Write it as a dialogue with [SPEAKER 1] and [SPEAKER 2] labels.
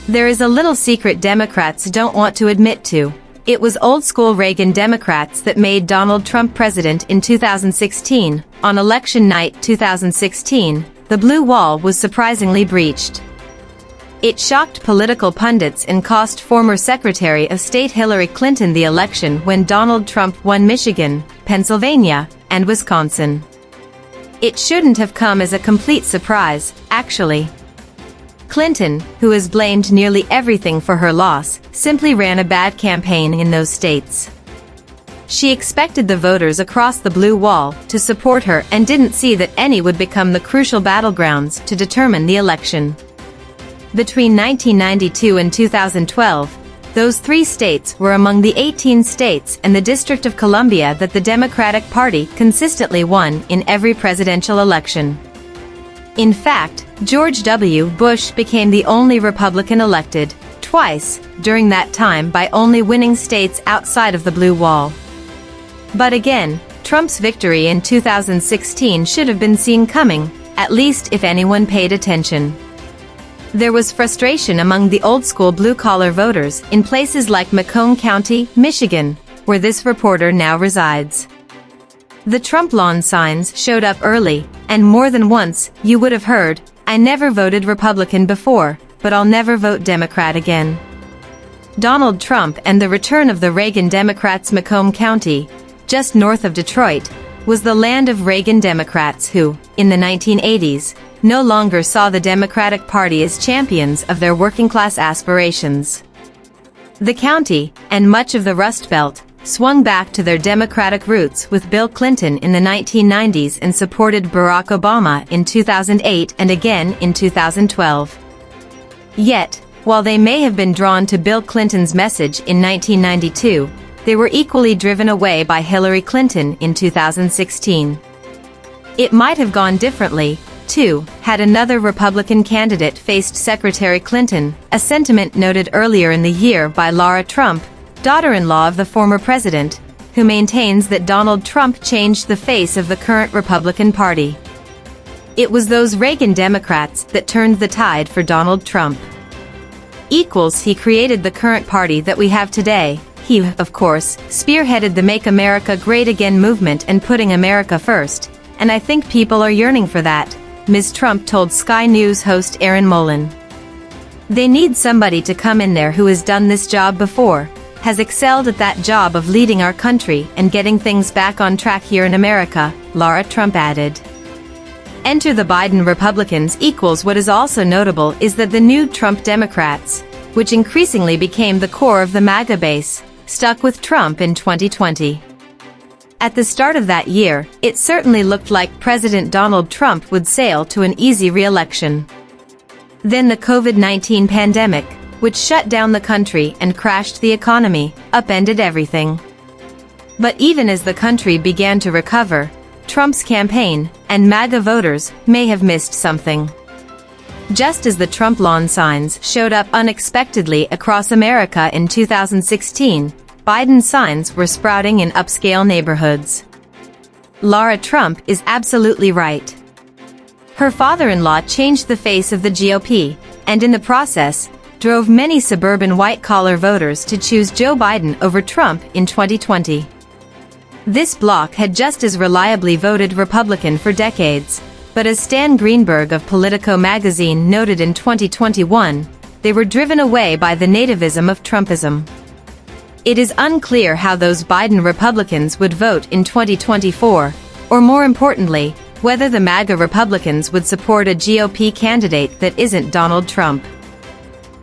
[SPEAKER 1] There is a little secret Democrats don't want to admit to. It was old-school Reagan Democrats that made Donald Trump president in 2016. On election night 2016, the blue wall was surprisingly breached. It shocked political pundits and cost former Secretary of State Hillary Clinton the election when Donald Trump won Michigan, Pennsylvania, and Wisconsin. It shouldn't have come as a complete surprise, actually. Clinton, who has blamed nearly everything for her loss, simply ran a bad campaign in those states. She expected the voters across the blue wall to support her and didn't see that any would become the crucial battlegrounds to determine the election. Between 1992 and 2012, those 3 states were among the 18 states and the District of Columbia that the Democratic Party consistently won in every presidential election. In fact, George W. Bush became the only Republican elected, twice, during that time by only winning states outside of the blue wall. But again, Trump's victory in 2016 should have been seen coming, at least if anyone paid attention. There was frustration among the old-school blue-collar voters in places like Macomb County, Michigan, where this reporter now resides. The Trump lawn signs showed up early, and more than once, you would have heard, "I never voted Republican before, but I'll never vote Democrat again." Donald Trump and the return of the Reagan Democrats. Macomb County, just north of Detroit, was the land of Reagan Democrats who, in the 1980s, no longer saw the Democratic Party as champions of their working-class aspirations. The county, and much of the Rust Belt, swung back to their Democratic roots with Bill Clinton in the 1990s and supported Barack Obama in 2008 and again in 2012. Yet, while they may have been drawn to Bill Clinton's message in 1992, they were equally driven away by Hillary Clinton in 2016. It might have gone differently, too, had another Republican candidate faced Secretary Clinton, a sentiment noted earlier in the year by Laura Trump, daughter-in-law of the former president, who maintains that Donald Trump changed the face of the current Republican Party. It was those Reagan Democrats that turned the tide for Donald Trump. He created the current party that we have today. He, of course, spearheaded the Make America Great Again movement and putting America first, and I think people are yearning for that, Ms. Trump told Sky News host Erin Molan. They need somebody to come in there who has done this job before, has excelled at that job of leading our country and getting things back on track here in America, Laura Trump added. Enter the Biden Republicans. What is also notable is that the new Trump Democrats, which increasingly became the core of the MAGA base, stuck with Trump in 2020. At the start of that year, it certainly looked like President Donald Trump would sail to an easy re-election. Then the COVID-19 pandemic, which shut down the country and crashed the economy, upended everything. But even as the country began to recover, Trump's campaign, and MAGA voters, may have missed something. Just as the Trump lawn signs showed up unexpectedly across America in 2016, Biden signs were sprouting in upscale neighborhoods. Laura Trump is absolutely right. Her father-in-law changed the face of the GOP, and in the process, drove many suburban white-collar voters to choose Joe Biden over Trump in 2020. This bloc had just as reliably voted Republican for decades, but as Stan Greenberg of Politico magazine noted in 2021, they were driven away by the nativism of Trumpism. It is unclear how those Biden Republicans would vote in 2024, or more importantly, whether the MAGA Republicans would support a GOP candidate that isn't Donald Trump.